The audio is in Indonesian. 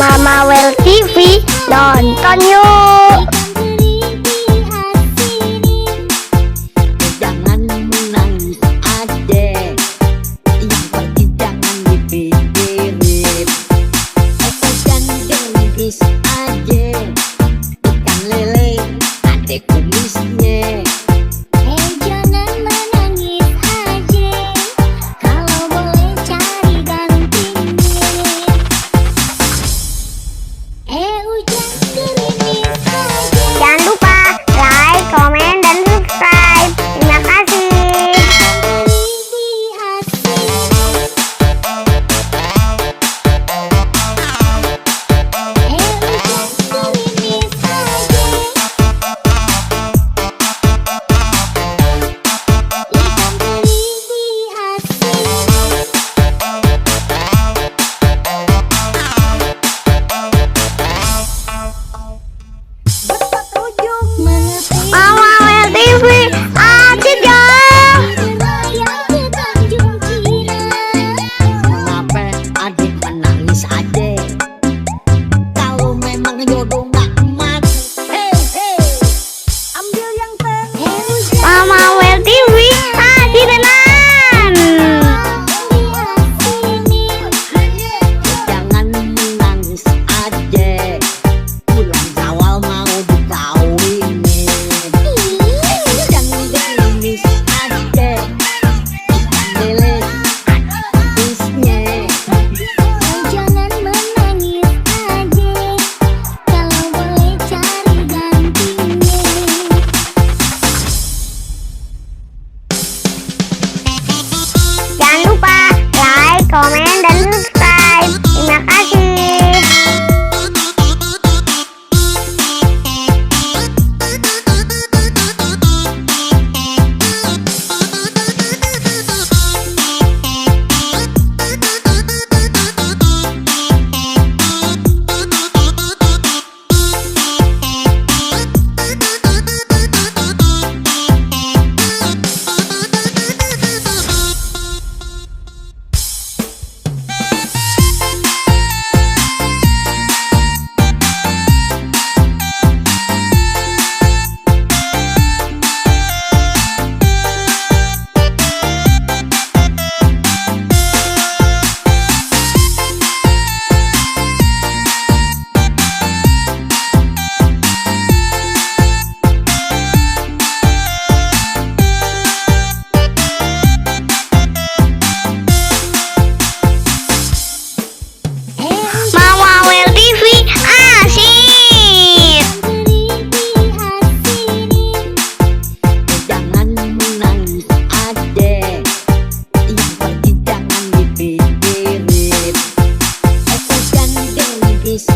Mama Well TV, nonton yuk. Jangan menangis adek, yang pergi jangan dipikirin. Ikan gengis adek, ikan lele adek kumisnya. Jangan menangis aja, kalau boleh cari gantinya. Hujan gerimis aja. Jangan lupa like, komen, dan subscribe. Terima kasih. Mama Well TV, aja dong. Kenapa adik menangis adek? Kalau memang jodoh gak emas, ambil yang Mama Well TV, aja tenan. jangan menangis adek. Bulan Syawal mau dikawinin. Jangan gerimis adek, ikan lele habisnya. Jangan menangis aja, kalau boleh cari gantinya. Jangan lupa like, komen, dan subscribe. Terima kasih. Mama Well TV, asyik. Jangan menangis adek, yang pergi jangan dipikirin. Ikan gengis